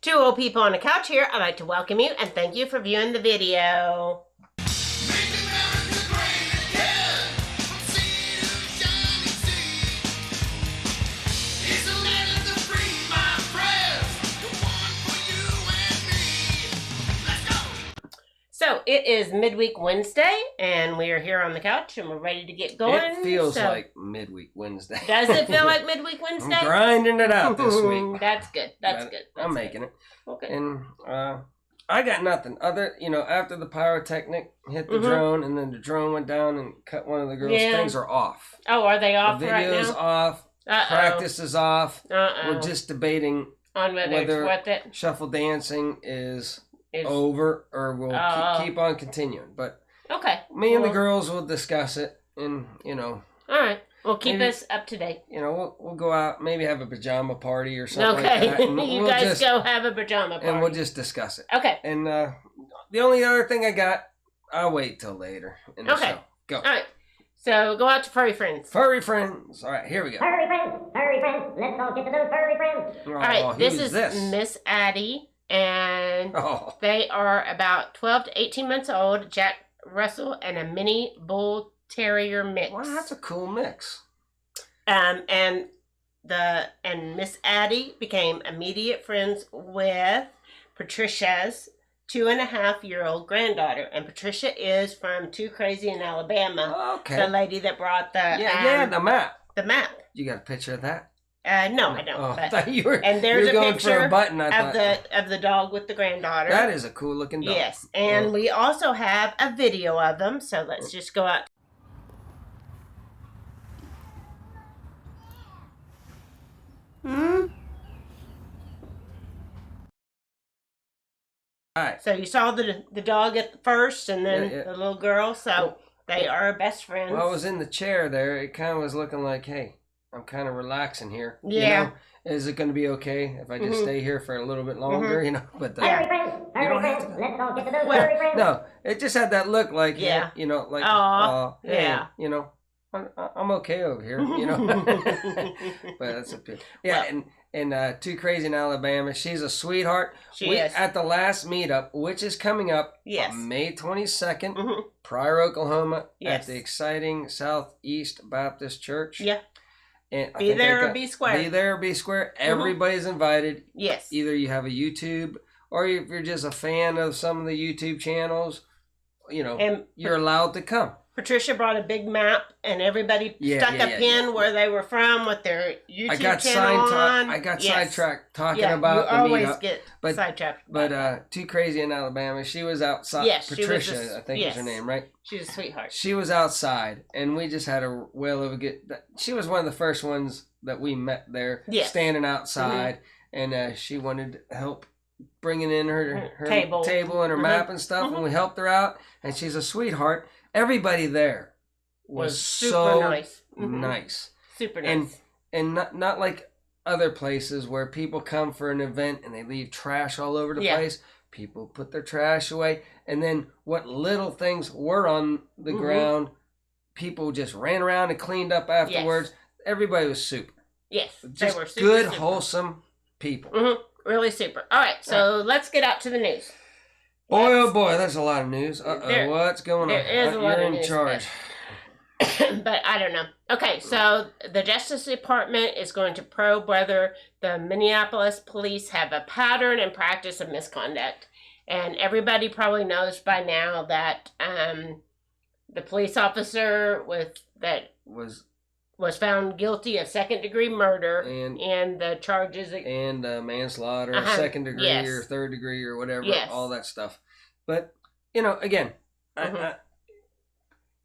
Two old people on a couch here. I'd like to welcome you and thank you for viewing the video. So it is midweek Wednesday, and we are here on the couch, and we're ready to get going. It feels like midweek Wednesday. Does it feel like midweek Wednesday? I'm grinding it out this week. That's good. That's good. I'm making it. Okay. And I got nothing other. After the pyrotechnic hit the drone, and then the drone went down and cut one of the girls. Yeah. Things are off. Oh, are they off the right now? video's off. Practice is off. We're just debating on whether it's worth it. Shuffle dancing is over, or we'll keep on continuing. But okay, me and the girls will discuss it, and all right, we'll keep us up to date. We'll go out, maybe have a pajama party or something. Okay, like that, you guys go have a pajama party, and we'll just discuss it. Okay. And the only other thing I got, I'll wait till later in the show. Go. All right. So go out to furry friends. Furry friends. All right, here we go. Furry friends. Furry friends. Let's all get to know furry friends. All right, this is Miss Addie. And they are about 12 to 18 months old, Jack Russell, and a mini bull terrier mix. Wow, that's a cool mix. And Miss Addie became immediate friends with Patricia's 2.5-year-old granddaughter. And Patricia is from Too Crazy in Alabama. Okay. The lady that brought the the map. The map. You got a picture of that? No, I don't. I thought you were. And there's a picture for a button, of the dog with the granddaughter. That is a cool looking dog. Yes, and we also have a video of them. So let's just go out. All right. So you saw the dog at first, and then the little girl. So they are best friends. Well, I was in the chair there. It kind of was looking like, hey, I'm kind of relaxing here. Yeah. Is it going to be okay if I just stay here for a little bit longer? But Furry friends. Furry friends. Let's all get to know furry friends. No, it just had that look like, hey, I'm okay over here, But that's a pity. Yeah, and Too Crazy in Alabama. She's a sweetheart. She is. At the last meetup, which is coming up on May 22nd, Prairie, Oklahoma, at the exciting Southeast Baptist Church. Yeah. And be there or be square. Be there or be square. Everybody's invited. Yes. Either you have a YouTube, or if you're just a fan of some of the YouTube channels, you're allowed to come. Patricia brought a big map, and everybody stuck a pin where they were from with their YouTube channel on. I got sidetracked talking about the meetup. You always get sidetracked. But Too Crazy in Alabama, she was outside. Yes, Patricia, I think is her name, right? She's a sweetheart. She was outside, and we just had a whale of a good... She was one of the first ones that we met there, standing outside, and she wanted help bringing in her table and her map and stuff, and we helped her out, and she's a sweetheart. Everybody there was so nice. Nice. Super nice. And not like other places where people come for an event and they leave trash all over the place. People put their trash away, and then what little things were on the ground, people just ran around and cleaned up afterwards. Everybody was super. Yes, just they were super, good, super. Wholesome people. Really super. All right, so let's get out to the news. Boy, oh boy, that's a lot of news. What's going on? There is a lot of news. You're in charge. But I don't know. Okay, so the Justice Department is going to probe whether the Minneapolis police have a pattern and practice of misconduct. And everybody probably knows by now that the police officer was found guilty of second-degree murder and the charges... And manslaughter, second degree or third degree or whatever, all that stuff. But, again...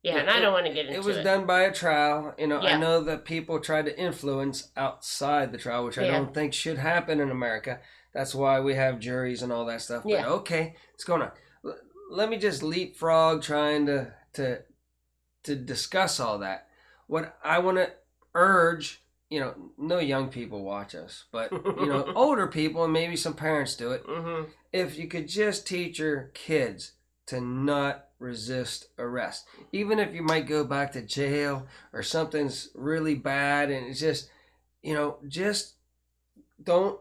and I don't want to get into it. It was done by a trial. I know that people tried to influence outside the trial, which I don't think should happen in America. That's why we have juries and all that stuff. But okay, what's going on? Let me just leapfrog trying to discuss all that. What I want to urge, no young people watch us, but, older people and maybe some parents do it. If you could just teach your kids to not resist arrest. Even if you might go back to jail or something's really bad and it's just, just don't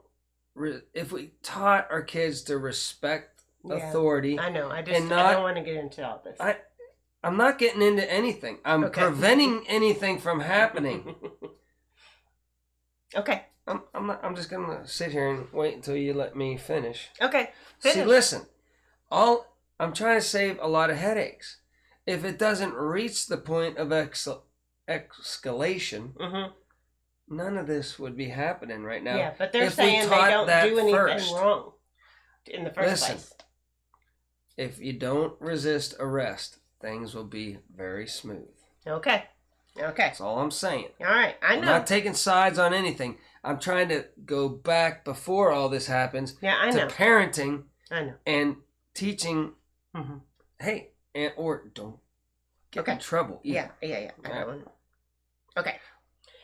if we taught our kids to respect authority. I know. I don't want to get into all this. I'm not getting into anything. I'm preventing anything from happening. Okay. I'm just gonna sit here and wait until you let me finish. Okay. Finish. See, listen. I'm trying to save a lot of headaches. If it doesn't reach the point of escalation, none of this would be happening right now. Yeah, but they're saying they don't do anything wrong in the first place. If you don't resist arrest, things will be very smooth. Okay. That's all I'm saying. All right. I know. I'm not taking sides on anything. I'm trying to go back before all this happens. Yeah, I know. To parenting. I know. And teaching. Hey, or don't get in trouble either. Yeah. Okay.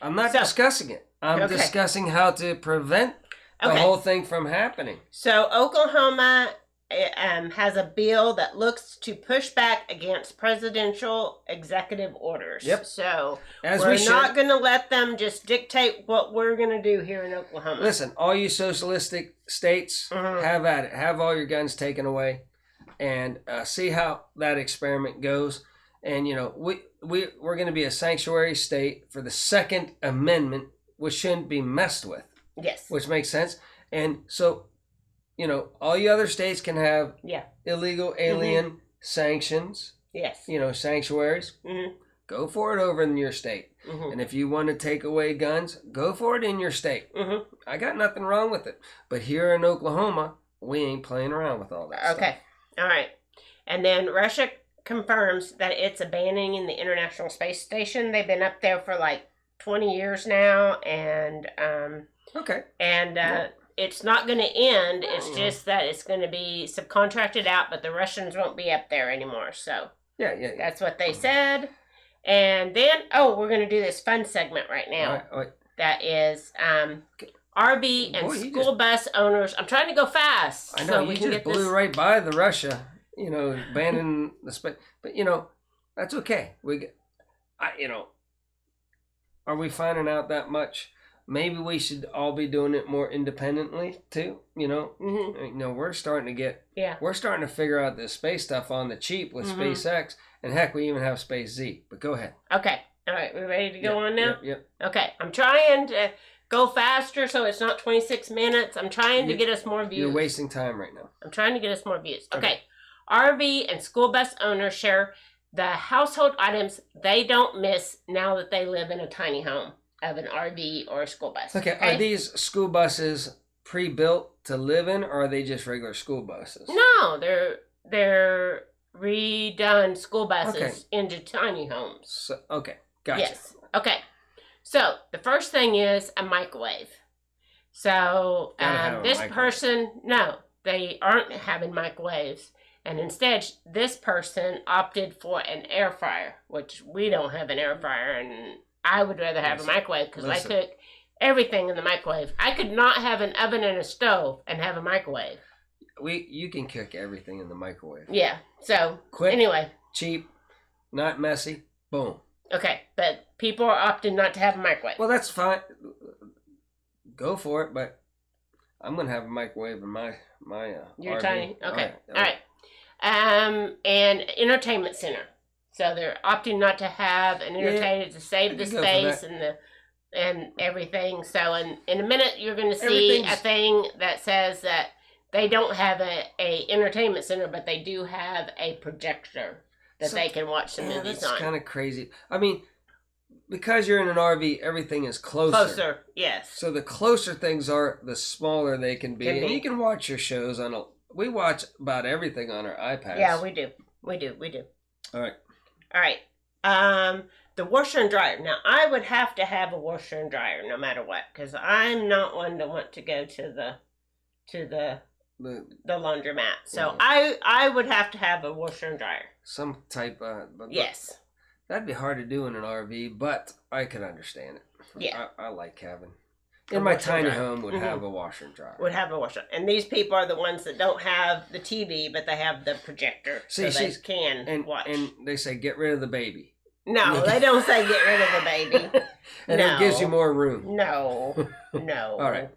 I'm not discussing it. I'm discussing how to prevent the whole thing from happening. So Oklahoma has a bill that looks to push back against presidential executive orders. Yep. So we're not going to let them just dictate what we're going to do here in Oklahoma. Listen, all you socialistic states, have at it. Have all your guns taken away, and see how that experiment goes. And we're going to be a sanctuary state for the Second Amendment, which shouldn't be messed with. Yes. Which makes sense. And so, all you other states can have illegal alien sanctions. Yes. Sanctuaries. Go for it over in your state. And if you want to take away guns, go for it in your state. I got nothing wrong with it. But here in Oklahoma, we ain't playing around with all that stuff. Okay. All right. And then Russia confirms that it's abandoning the International Space Station. They've been up there for like 20 years now, and it's not going to end. It's just that it's going to be subcontracted out, but the Russians won't be up there anymore. So yeah. That's what they said. And then we're going to do this fun segment right now. All right. That is RV and school bus owners. I'm trying to go fast. I know, you just blew right by the Russia. Abandoning the space, but that's okay. Are we finding out that much? Maybe we should all be doing it more independently too. We're starting to figure out this space stuff on the cheap with SpaceX, and heck, we even have Space Z. But go ahead. Okay, all right, we ready to go on now? Yep. Okay, I'm trying to go faster so it's not 26 minutes. I'm trying to get us more views. You're wasting time right now. I'm trying to get us more views. Okay. RV and school bus owners share the household items they don't miss now that they live in a tiny home of an RV or a school bus. Okay. Are these school buses pre-built to live in, or are they just regular school buses? No, they're redone school buses into tiny homes. So, okay, gotcha. Yes. Okay. So the first thing is a microwave. So they aren't having microwaves. And instead, this person opted for an air fryer, which we don't have an air fryer, and I would rather have a microwave because I cook everything in the microwave. I could not have an oven and a stove and have a microwave. You can cook everything in the microwave. Yeah. So quick, anyway, cheap, not messy. Boom. Okay, but people are opting not to have a microwave. Well, that's fine. Go for it, but I'm gonna have a microwave in my You're RV. tiny. Okay. All right. And entertainment center. So they're opting not to have an entertainment to save the space and everything. So in a minute you're going to see a thing that says that they don't have a entertainment center, but they do have a projector that they can watch the movies on. That's kind of crazy. I mean, because you're in an RV, everything is closer. Closer, yes. So the closer things are, the smaller they can be. And you can watch your shows on we watch about everything on our iPads. Yeah, we do. All right. All right. The washer and dryer. Now, I would have to have a washer and dryer no matter what, because I'm not one to want to go to the laundromat. So I would have to have a washer and dryer. Some type of... Yes. That'd be hard to do in an RV, but I could understand it. Yeah. I like having... In my tiny home would have a washer and dryer. Would have a washer. And these people are the ones that don't have the TV, but they have the projector. So they can watch. And they say, get rid of the baby. No, they don't say get rid of the baby. And it gives you more room. No. All right.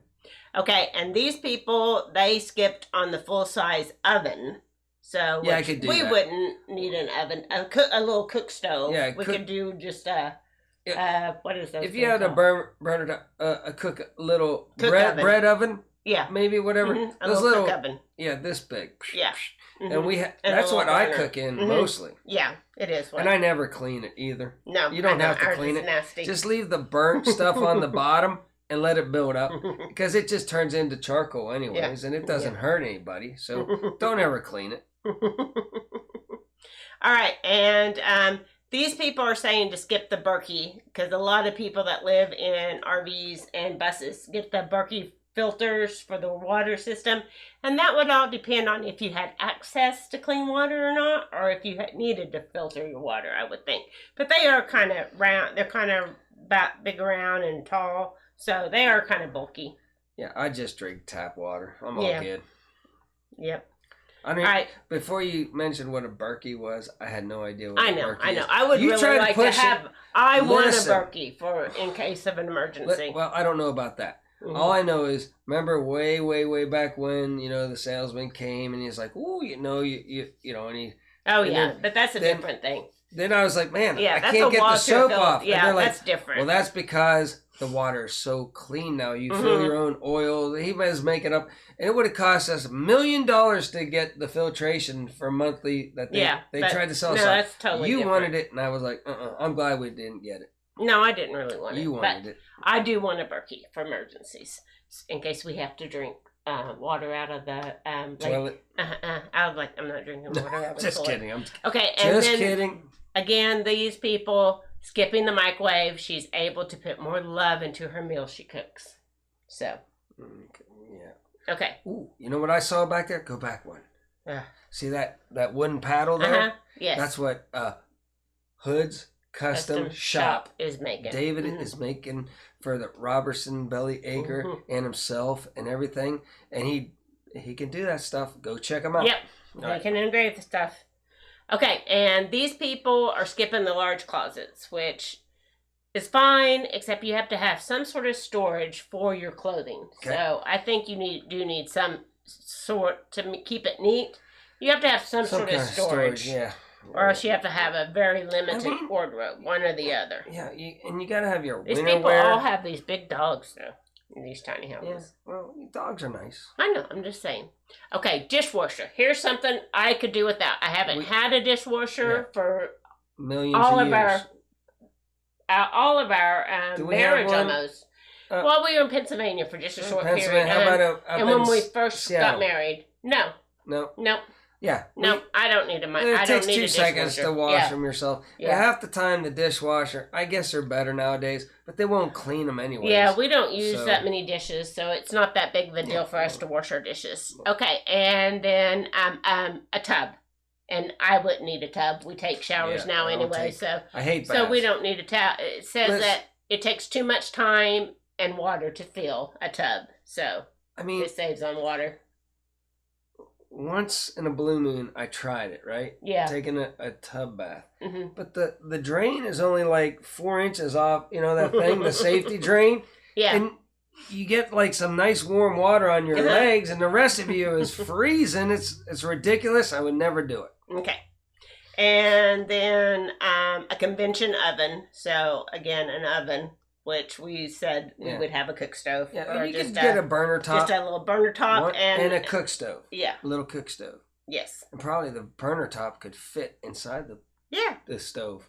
Okay, and these people, they skipped on the full-size oven. So yeah, I could do we that. wouldn't need an oven, a little cook stove. Yeah, we could do just what is that? If you had a burner, a little oven. bread oven, yeah, maybe whatever. Mm-hmm. A Those little cook oven. Yeah, this big. Yeah. Mm-hmm. And that's what I cook in mostly. Yeah, it is. And I never clean it either. No, you don't have to clean it. Nasty. Just leave the burnt stuff on the bottom and let it build up because it just turns into charcoal anyways, and it doesn't hurt anybody. So don't ever clean it. All right, and these people are saying to skip the Berkey because a lot of people that live in RVs and buses get the Berkey filters for the water system, and that would all depend on if you had access to clean water or not, or if you needed to filter your water, I would think. But they are kind of round. They're kind of about big around and tall, so they are kind of bulky. Yeah, I just drink tap water. I'm all good. Yep. I mean, before you mentioned what a Berkey was, I had no idea what a Berkey is. I would really like to have. I want a Berkey for in case of an emergency. Well, I don't know about that. Mm-hmm. All I know is, remember way back when the salesman came and he's like, "Ooh, you know," and he. Oh yeah, then, but that's a different thing. Then I was like, "Man, I can't get the soap off." Yeah, that's different. Well, that's because the water is so clean now. You fill your own oil. He was making up, and it would have cost us $1 million to get the filtration for monthly that they tried to sell us. No, that's totally You different. wanted it, and I was like, I'm glad we didn't get it. No, I didn't really want it. You wanted it. I do want a Berkey for emergencies in case we have to drink water out of the toilet. I'm not drinking water out of the Just toilet. Kidding. Okay, and just then, kidding. Again, these people skipping the microwave. She's able to put more love into her meal she cooks. So. Yeah. Okay. Ooh, you know what I saw back there? Go back one. See that wooden paddle there? Yes. That's what Hood's Custom Shop is making. David is making for the Robertson Belly Acre and himself and everything, and he can do that stuff. Go check him out. Yep, they can engrave the stuff. Okay, and these people are skipping the large closets, which is fine, except you have to have some sort of storage for your clothing. Okay. So I think you do need some sort to keep it neat. You have to have some sort of storage. Yeah. Or else you have to have a very limited wardrobe, one or the other. Yeah, and you gotta have your these winter people wear. all have these big dogs though, in these tiny houses. Yeah, well, dogs are nice. I know, I'm just saying. Okay, dishwasher. Here's something I could do without. I haven't had a dishwasher for millions of years. All of our marriage almost. Well, we were in Pennsylvania for just a short period. How about and when we first got married, no. Yeah. No, I don't need a It takes 2 seconds to wash them yourself. Yeah. Half the time, the dishwasher, I guess they're better nowadays, but they won't clean them anyways. Yeah, we don't use that many dishes, so it's not that big of a deal for us to wash our dishes. Okay, and then a tub. And I wouldn't need a tub. We take showers now anyway, so I hate baths. So we don't need a tub. It says that it takes too much time and water to fill a tub, so it saves on water. Once in a blue moon, I tried it, right? Yeah. Taking a tub bath. Mm-hmm. But the drain is only like 4 inches off, that thing, the safety drain. Yeah. And you get like some nice warm water on your legs, and the rest of you is freezing. It's ridiculous. I would never do it. Okay. And then a convention oven. So, again, an oven. Which we said we would have a cook stove. Yeah, or you could get a burner top. Just a little burner top. And a cook stove. Yeah. A little cook stove. Yes. And probably the burner top could fit inside the stove.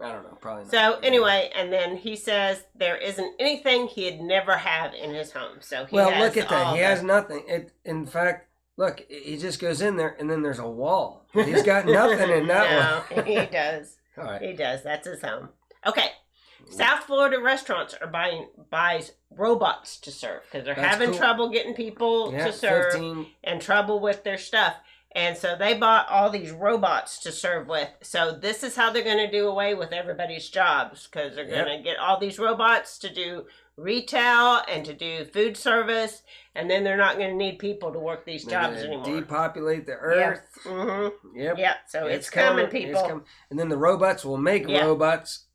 I don't know. Probably not. So, anyway, and then he says there isn't anything he'd never have in his home. So he has look at that. He has nothing. In fact, look, he just goes in there, and then there's a wall. He's got nothing in that one. No, he does. All right. He does. That's his home. Okay. South Florida restaurants are buys robots to serve because they're having trouble getting people to serve and trouble with their stuff. And so they bought all these robots to serve with. So this is how they're going to do away with everybody's jobs because they're going to get all these robots to do retail and to do food service. And then they're not going to need people to work these jobs anymore. Depopulate the earth. Yep. Mm-hmm. Yep. Yeah. So it's coming, people. And then the robots will make robots.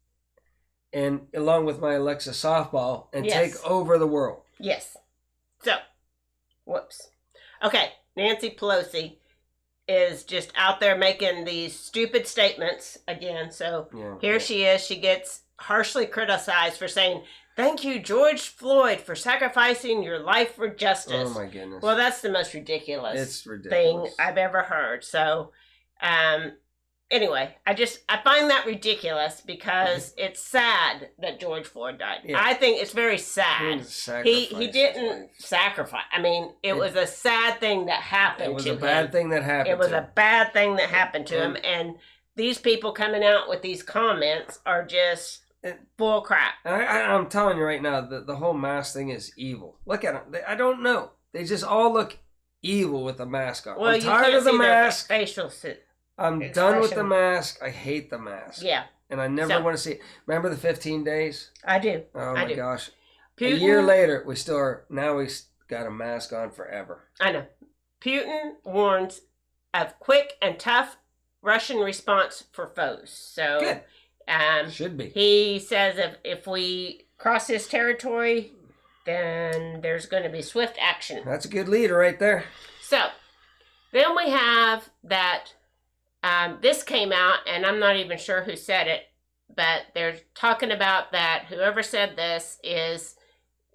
And along with my Alexa softball and take over the world. Yes. So, whoops. Okay, Nancy Pelosi is just out there making these stupid statements again. So here she is. She gets harshly criticized for saying, "Thank you, George Floyd, for sacrificing your life for justice." Oh my goodness. Well, that's the most ridiculous thing I've ever heard. So, anyway, I find that ridiculous because it's sad that George Floyd died. Yeah. I think it's very sad. He didn't sacrifice. I mean, it was a sad thing that happened to him. It was a bad thing that happened. It was a bad thing that happened to him, and these people coming out with these comments are just bull crap. I'm telling you right now, the whole mask thing is evil. Look at them. I don't know. They just all look evil with the mask on. Well, I'm tired of the mask. Facial suit. I'm done with the mask. I hate the mask. Yeah. And I never want to see it. Remember the 15 days? I do. Oh my gosh. Putin, a year later, we still are, now we got a mask on forever. I know. Putin warns of quick and tough Russian response for foes. So, good. Should be. He says if we cross his territory, then there's going to be swift action. That's a good leader right there. So, then we have that. This came out, and I'm not even sure who said it, but they're talking about that whoever said this is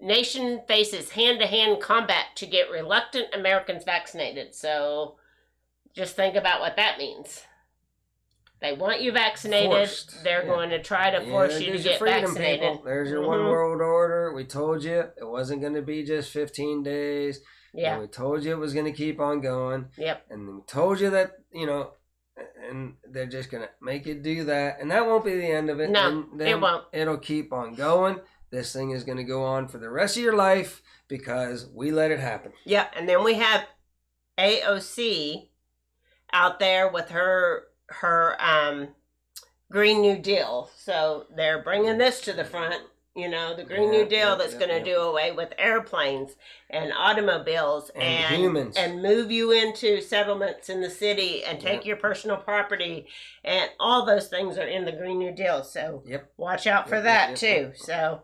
nation faces hand-to-hand combat to get reluctant Americans vaccinated. So just think about what that means. They want you vaccinated. Forced. They're going to try to force you to get vaccinated. People. There's your one world order. We told you it wasn't going to be just 15 days. Yeah. And we told you it was going to keep on going. Yep. And we told you that, and they're just going to make you do that. And that won't be the end of it. No, it won't. It'll keep on going. This thing is going to go on for the rest of your life because we let it happen. Yeah, and then we have AOC out there with her Green New Deal. So they're bringing this to the front. The Green New Deal that's going to do away with airplanes and automobiles and humans and move you into settlements in the city and take your personal property, and all those things are in the Green New Deal. So watch out for that too. So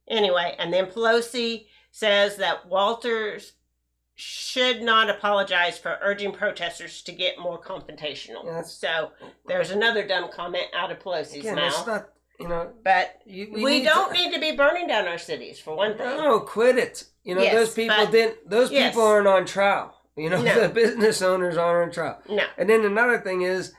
anyway, and then Pelosi says that Walters should not apologize for urging protesters to get more confrontational. So there's another dumb comment out of Pelosi's mouth. That's not, but we don't need to be burning down our cities, for one thing. No, quit it. Those people didn't. Those people aren't on trial. The business owners aren't on trial. No. And then another thing is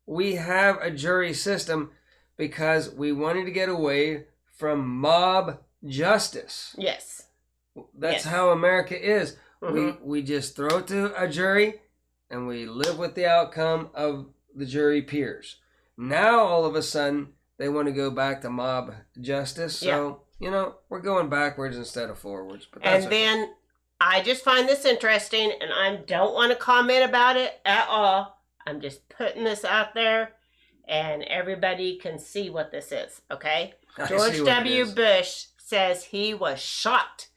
we have a jury system because we wanted to get away from mob justice. Yes. That's how America is. We just throw it to a jury and we live with the outcome of the jury peers. Now all of a sudden they want to go back to mob justice. So, we're going backwards instead of forwards. But that's then I just find this interesting, and I don't want to comment about it at all. I'm just putting this out there, and everybody can see what this is, okay? George W. Bush says he was shocked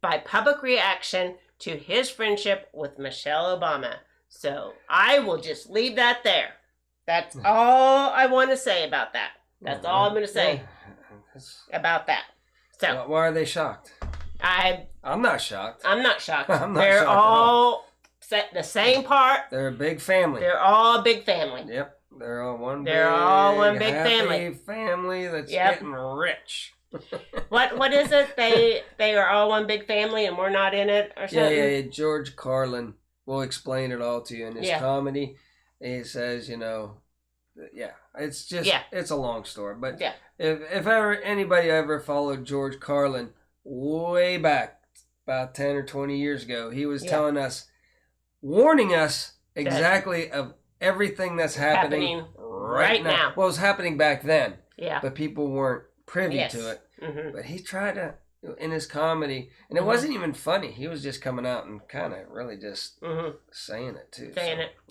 by public reaction to his friendship with Michelle Obama. So I will just leave that there. That's all I want to say about that. That's all I'm going to say about that. So why are they shocked? I'm not shocked. I'm not shocked. They're all the same part. They're a big family. They're all a big family. Yep. They're all one big family that's getting rich. What is it? They are all one big family and we're not in it or something? Yeah. George Carlin will explain it all to you in his comedy. He says, it's just, it's a long story. But if ever anybody ever followed George Carlin way back about 10 or 20 years ago, he was telling us, warning us exactly of everything that's happening right now. Well, it was happening back then. Yeah. But people weren't privy to it. Mm-hmm. But he tried to, in his comedy, and it wasn't even funny. He was just coming out and kind of really just saying it too.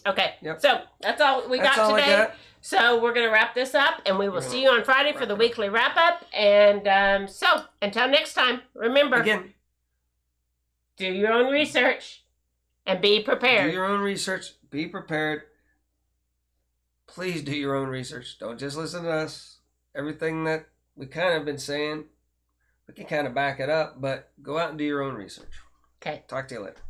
Okay. Yep. So that's all we got today. So we're going to wrap this up, and we will see you on Friday for the weekly wrap up. And so until next time, remember, do your own research and be prepared. Do your own research. Be prepared. Please do your own research. Don't just listen to us. Everything that we kind of been saying, we can kind of back it up, but go out and do your own research. Okay. Talk to you later.